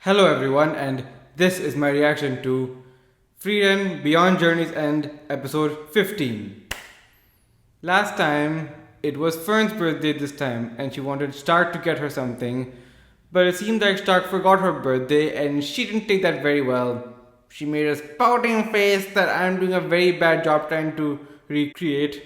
Hello everyone, and this is my reaction to Frieren Beyond Journey's End episode 15. Last time, it was Fern's birthday this time, and she wanted Stark to get her something, but it seemed like Stark forgot her birthday and she didn't take that very well. She made a spouting face that I'm doing a very bad job trying to recreate.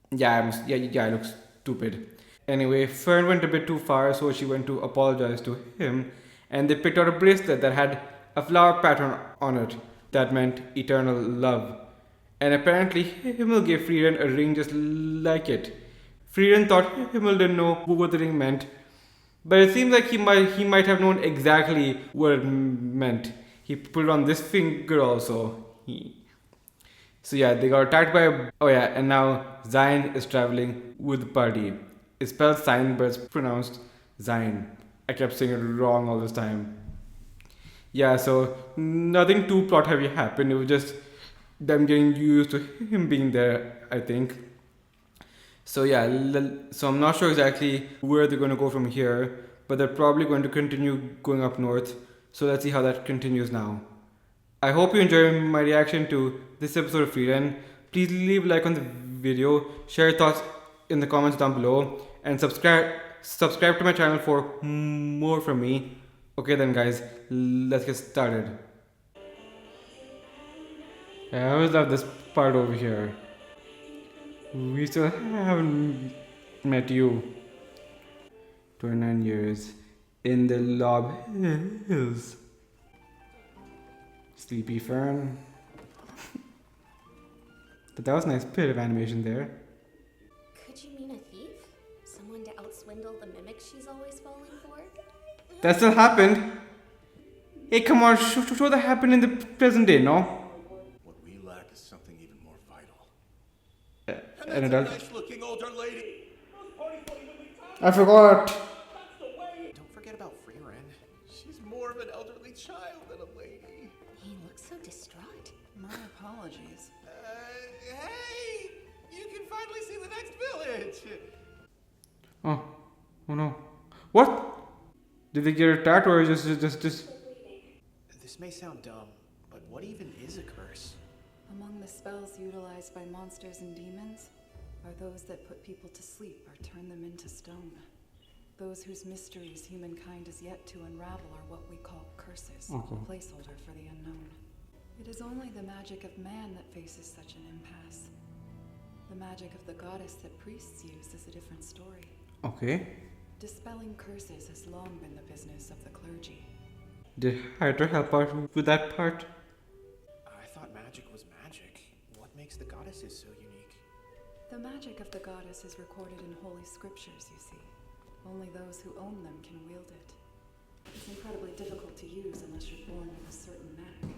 Yeah, I look stupid. Anyway, Fern went a bit too far, so she went to apologize to him, and they picked out a bracelet that had a flower pattern on it that meant eternal love. And apparently, Himmel gave Frieren a ring just like it. Frieren thought Himmel didn't know what the ring meant, but it seems like he might have known exactly what it meant. He put it on this finger also. So yeah, they got attacked by. Oh yeah, and now Zion is traveling with the party. It's spelled sign, but it's pronounced Zion. I kept saying it wrong all this time. Yeah, so nothing too plot heavy happened. It was just them getting used to him being there, I think. So yeah, so I'm not sure exactly where they're going to go from here, but they're probably going to continue going up north. So let's see how that continues now. I hope you enjoy my reaction to this episode of Frieren. Please leave a like on the video, share your thoughts in the comments down below, and subscribe to my channel for more from me. Okay then guys, let's get started. I always love this part over here. We still haven't met you. 29 years in the Lob Hills. Sleepy Fern. But that was a nice bit of animation there. Could you mean a thief? Someone to outswindle the mimic she's always falling for? That still happened. Hey, come on, show that happened in the present day, no? What we lack is something even more vital. An adult. Nice-looking older lady. I forgot. Don't forget about Frieren. She's more of an elderly child than a lady. He looks so distraught. My apologies. Hey! You can finally see the next village! Oh no. What? Did they get attacked or just? This may sound dumb, but what even is a curse? Among the spells utilized by monsters and demons are those that put people to sleep or turn them into stone. Those whose mysteries humankind is yet to unravel are what we call curses, a placeholder for the unknown. It is only the magic of man that faces such an impasse. The magic of the goddess that priests use is a different story. Okay. Dispelling curses has long been the business of the clergy. Did Hydra help out with that part? I thought magic was magic. What makes the goddesses so unique? The magic of the goddess is recorded in holy scriptures, you see. Only those who own them can wield it. It's incredibly difficult to use unless you're born with a certain knack.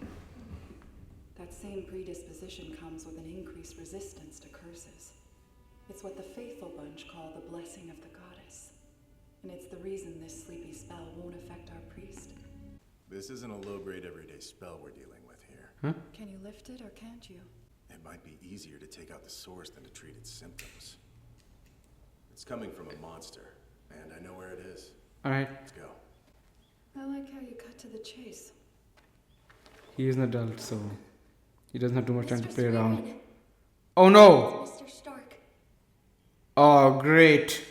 That same predisposition comes with an increased resistance to curses. It's what the faithful bunch call the blessing of the goddess. And it's the reason this sleepy spell won't affect our priest. This isn't a low-grade everyday spell we're dealing with here. Can you lift it or can't you? It might be easier to take out the source than to treat its symptoms. It's coming from a monster, and I know where it is. Alright. Let's go. I like how you cut to the chase. He is an adult, so he doesn't have too much time to Mr. play around. Frieren, Oh no! it's Mr. Stark. Oh great.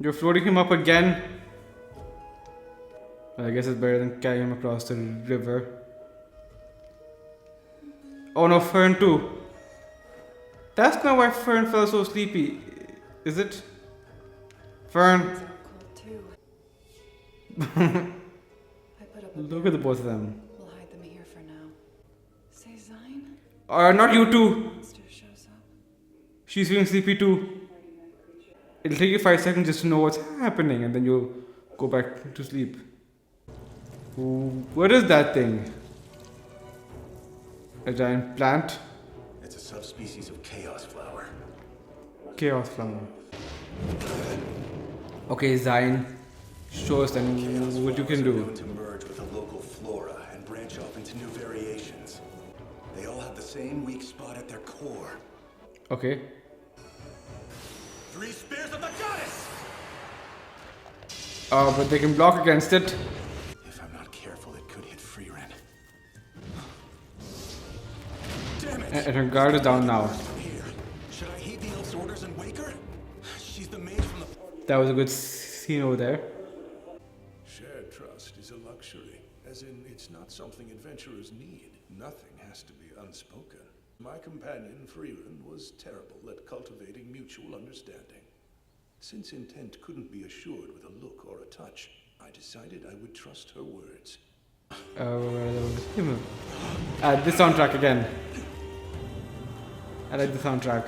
You're floating him up again? I guess it's better than carrying him across the river. Oh no, Fern too. That's not why Fern felt so sleepy, is it? Fern. It's cold too. I put up a Look at the both of them. We'll hide them here for now. Say Zine? Not you too. Monster shows up. She's feeling sleepy too. It'll take you 5 seconds just to know what's happening and then you'll go back to sleep. What is that thing? A giant plant? It's a subspecies of chaos flower. Chaos flower. Okay, Zion. Show us then Chaos what you can flowers are do. known to merge with the local flora and branch off into new variations. They all have the same weak spot at their core. Okay. 3 spears of the goddess! Oh, but they can block against it. If I'm not careful, it could hit Frieren. Damn it! And her guard is down now. From here. Should I heed the elf's orders and wake her? She's the mage from the... That was a good scene over there. Shared trust is a luxury, as in it's not something adventurers need. Nothing has to be unspoken. My companion, Frieren, was terrible at cultivating mutual understanding. Since intent couldn't be assured with a look or a touch, I decided I would trust her words. This soundtrack again. I like the soundtrack.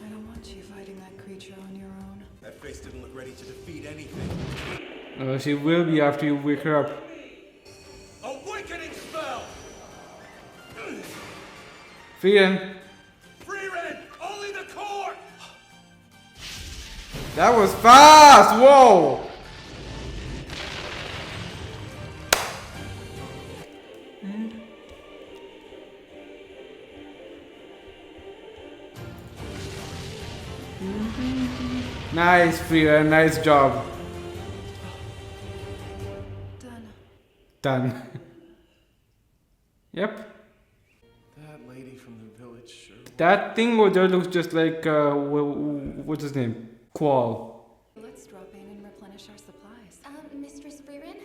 I don't want you fighting that creature on your own. That face didn't look ready to defeat anything. She will be after you wake her up. Awakening spell! Frieren, Frieren! Only the core! that was fast! Whoa! Nice, Frieren, nice job. Done. Done. Yep. That lady from the village sure... That thing over there looks just like, what's his name? Qual. Let's drop in and replenish our supplies. Mistress Frieren?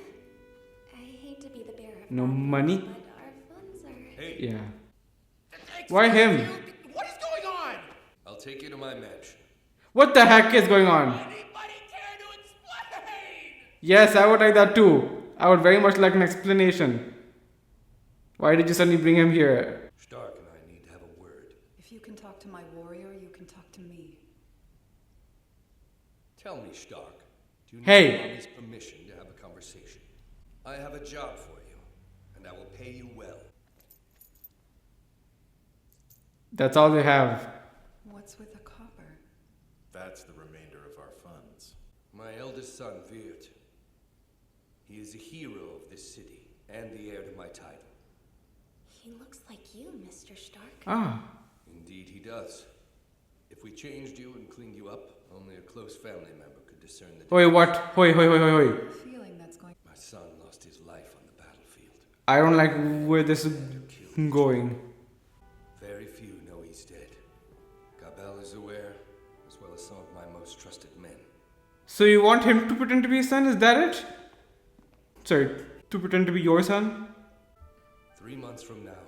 I hate to be the bearer of No bad news, money? but our funds are... Hey, Yeah. Why him? What is going on? I'll take you to my mansion. What the heck is going on? Anybody care to explain? Yes, I would like that too. I would very much like an explanation. Why did you suddenly bring him here? Stark and I need to have a word. If you can talk to my warrior, you can talk to me. Tell me, Stark, do you need Hey. Mommy's permission to have a conversation? I have a job for you, and I will pay you well. That's all they have. What's with the copper? That's the remainder of our funds. My eldest son, Wirt. He is a hero of this city, and the heir to my title. He looks like you, Mr. Stark. Ah. Indeed he does. If we changed you and cleaned you up, only a close family member could discern the difference. Wait, what? Hoi. Feeling that's going. My son lost his life on the battlefield. I don't like where this is going. Very few know he's dead. Gabel is aware, as well as some of my most trusted men. So you want him to pretend to be his son? Is that it? Sorry, to pretend to be your son? 3 months from now,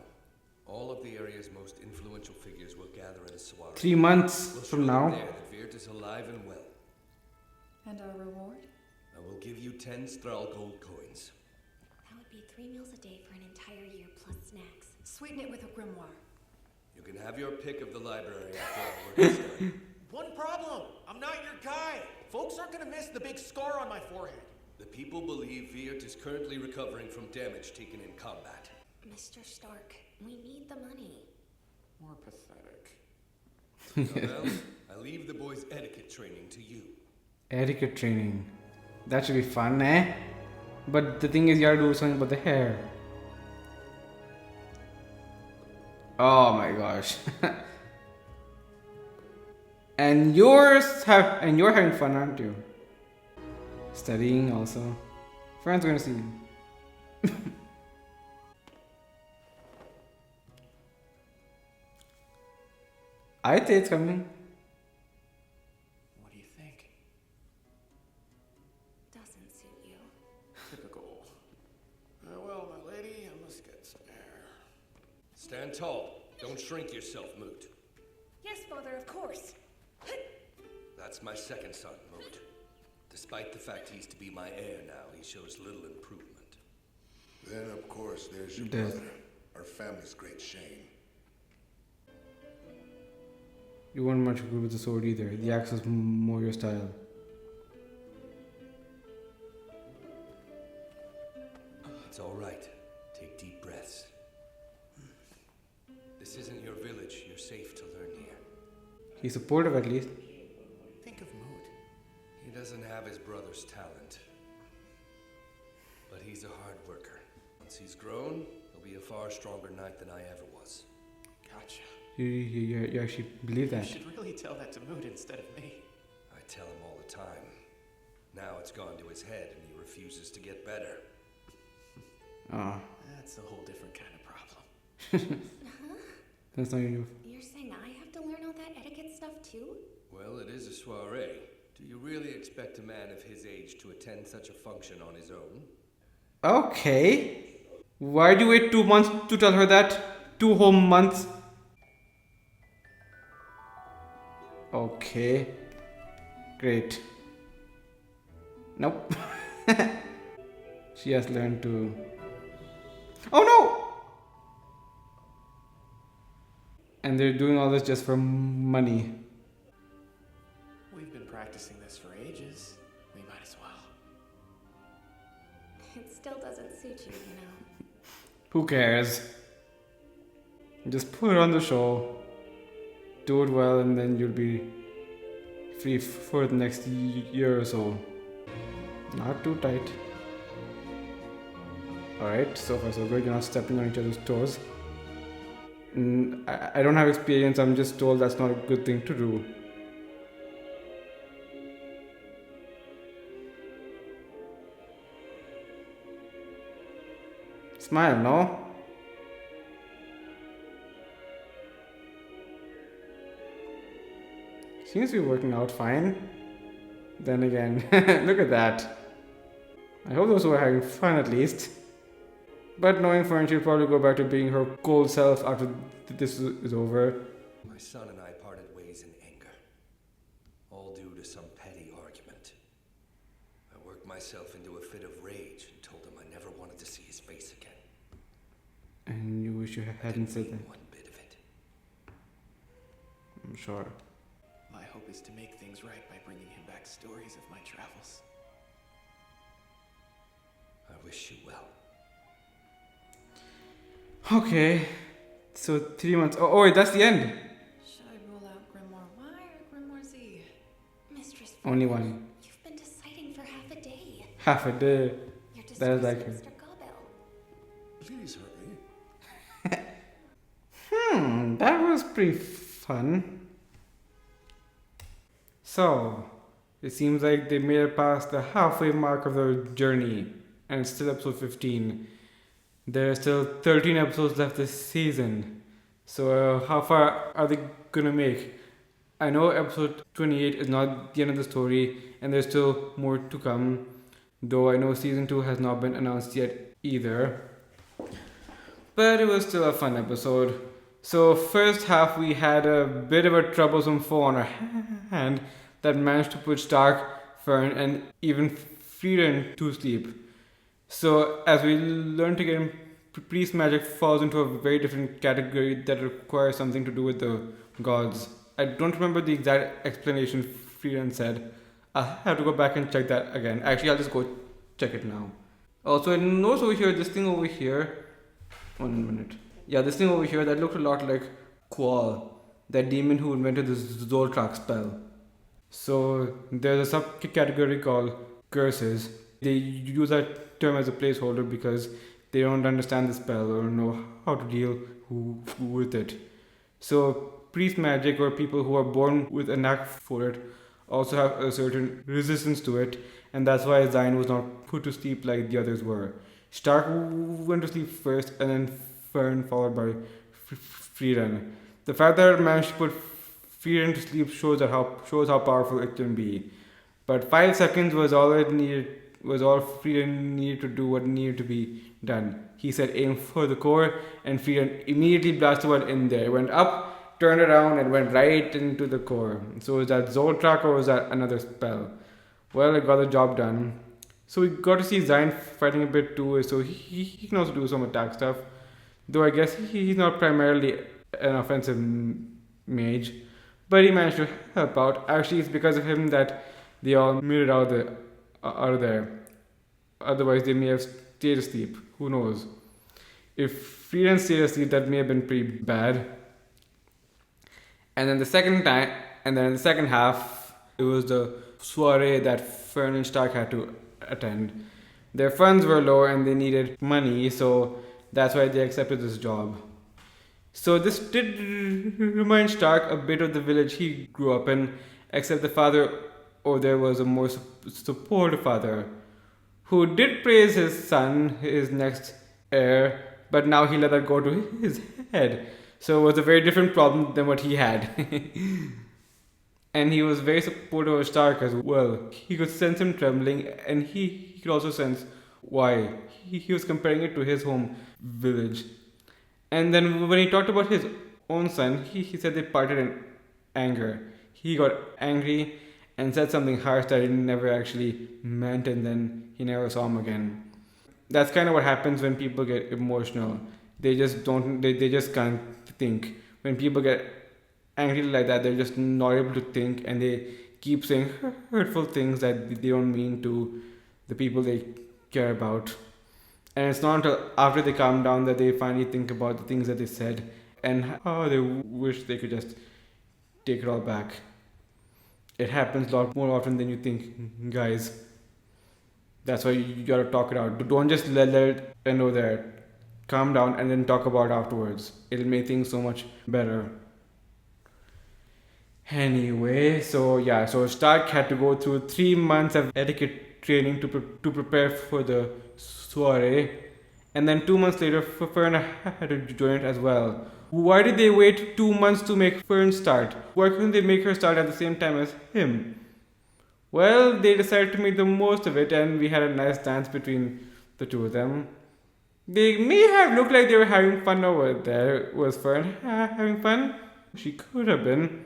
all of the area's most influential figures will gather at a soiree. 3 months We'll from show them now. there that Wirt is alive and well. And our reward? I will give you 10 Thrall gold coins. That would be 3 meals a day for an entire year plus snacks. Sweeten it with a grimoire. You can have your pick of the library after our work is done. One problem. I'm not your guy. Folks aren't gonna miss the big scar on my forehead. The people believe Wirt is currently recovering from damage taken in combat. Mr. Stark, we need the money. More pathetic. Well, I leave the boys' etiquette training to you. Etiquette training. That should be fun, eh? But the thing is, you gotta do something about the hair. Oh my gosh. And you're having fun, aren't you? Studying also. Friends gonna see you. I think it's coming. What do you think? Doesn't suit you. Typical. Well, my lady, I must get some air. Stand tall. Don't shrink yourself, Moot. Yes, Father, of course. That's my second son, Moot. Despite the fact he's to be my heir now, he shows little improvement. Then, of course, there's your Death. brother. Our family's great shame. You weren't much good with the sword either. The axe was more your style. It's all right. Take deep breaths. This isn't your village. You're safe to learn here. He's supportive at least. Think of Moot. He doesn't have his brother's talent. But he's a hard worker. Once he's grown, he'll be a far stronger knight than I ever was. Gotcha. You actually believe You that? should really tell that to Moot instead of me. I tell him all the time. Now it's gone to his head and he refuses to get better. Ah, That's a whole different kind of problem. that's not you. You're saying I have to learn all that etiquette stuff too? Well, it is a soiree. Do you really expect a man of his age to attend such a function on his own? Okay. Why do you wait 2 months to tell her that? 2 whole months? Okay. Great. Nope. She has learned to. Oh no! And they're doing all this just for money. We've been practicing this for ages. We might as well. It still doesn't suit you, you know. Who cares? Just put on the show, do it well, and then you'll be free for the next year or so. Not too tight. Alright, so far so good. You're not stepping on each other's toes. I don't have experience, I'm just told that's not a good thing to do. Smile, no? Seems to be working out fine. Then again, look at that. I hope those were having fun at least. But knowing Frieren, she'll probably go back to being her cold self after this is over. My son and I parted ways in anger, all due to some petty argument. I worked myself into a fit of rage and told him I never wanted to see his face again. And you wish you hadn't said that. One bit of it. I'm sure. My hope is to make things right by bringing him back stories of my travels. I wish you well. Okay. So 3 months. Oh, wait, that's the end. Should I rule out Grimoire Y or Grimoire Z? Mistress Only Frieren, one. You've been deciding for half a day. Half a day. You're That is disgracing like her. Mr. Gobel. Please hurry. That was pretty fun. So, it seems like they made it past the halfway mark of their journey, and it's still episode 15. There are still 13 episodes left this season. So, how far are they gonna make? I know episode 28 is not the end of the story, and there's still more to come, though I know season 2 has not been announced yet either. But it was still a fun episode. So, first half we had a bit of a troublesome foe on our hand that managed to put Stark, Frieren, and even Frieren to sleep. So, as we learned again, priest magic falls into a very different category that requires something to do with the gods. I don't remember the exact explanation Frieren said. I'll have to go back and check that again. Actually, I'll just go check it now. Also, I noticed over here, this thing over here. 1 minute. Yeah, this thing over here that looked a lot like Qual, that demon who invented the Zoltrak spell. So there's a subcategory called curses. They use that term as a placeholder because they don't understand the spell or know how to deal with it. So priest magic, or people who are born with a knack for it, also have a certain resistance to it, and that's why Zion was not put to sleep like the others were. Stark went to sleep first, and then Frieren followed by Frieren. The fact that it managed to put Frieren to sleep shows how powerful it can be. But 5 seconds was all Frieren needed to do what needed to be done. He said aim for the core, and Frieren immediately blasted one in there. It went up, turned around, and went right into the core. So was that Zoltrak or was that another spell? Well, it got the job done. So we got to see Zion fighting a bit too, so he can also do some attack stuff. Though I guess he's not primarily an offensive mage, but he managed to help out. Actually, it's because of him that they all made it out of there. Otherwise, they may have stayed asleep. Who knows? If Frieren stayed asleep, that may have been pretty bad. And then the second half, it was the soiree that Frieren and Stark had to attend. Their funds were low and they needed money, so that's why they accepted this job. So this did remind Stark a bit of the village he grew up in, except the father or there was a more supportive father who did praise his son, his next heir, but now he let that go to his head. So it was a very different problem than what he had. And he was very supportive of Stark as well. He could sense him trembling, and he could also sense why. He was comparing it to his home village. And then when he talked about his own son, he said they parted in anger. He got angry and said something harsh that he never actually meant, and then he never saw him again. That's kind of what happens when people get emotional. They just don't, they just can't think. When people get angry like that, they're just not able to think, and they keep saying hurtful things that they don't mean to the people they care about. And it's not until after they calm down that they finally think about the things that they said and how they wish they could just take it all back. It happens a lot more often than you think, guys. That's why you gotta talk it out. Don't just let it know there. Calm down and then talk about it afterwards. It'll make things so much better. Anyway, so Stark had to go through 3 months of etiquette training to prepare for the soiree, and then 2 months later, Fern had to join it as well. Why did they wait 2 months to make Fern start? Why couldn't they make her start at the same time as him? Well, they decided to make the most of it, and we had a nice dance between the two of them. They may have looked like they were having fun over there. Was Fern having fun? She could have been.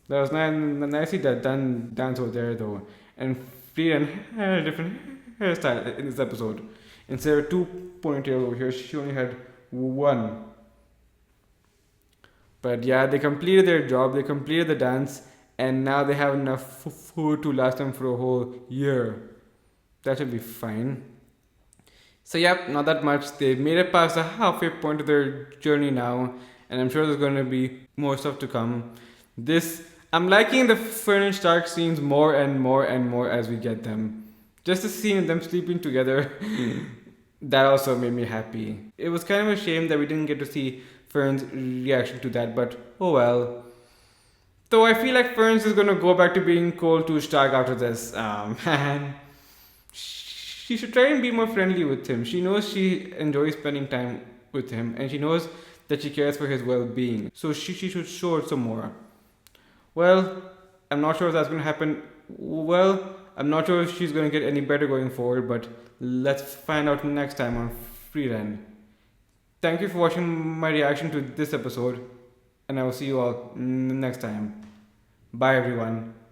That was nicely done dance over there though. And Frieren had a different hairstyle in this episode. Instead of 2 ponytails over here, she only had 1. But yeah, they completed their job, they completed the dance, and now they have enough food to last them for a whole year. That should be fine. So yep, not that much. They've made it past the halfway point of their journey now, and I'm sure there's going to be more stuff to come. I'm liking the Fern and Stark scenes more and more and more as we get them. Just the scene of them sleeping together, that also made me happy. It was kind of a shame that we didn't get to see Fern's reaction to that, but oh well. Though I feel like Fern's is gonna go back to being cold to Stark after this. Man. She should try and be more friendly with him. She knows she enjoys spending time with him, and she knows that she cares for his well-being. So she should show it some more. Well, I'm not sure if that's going to happen. Well, I'm not sure if she's going to get any better going forward, but let's find out next time on Frieren. Thank you for watching my reaction to this episode, and I will see you all next time. Bye everyone.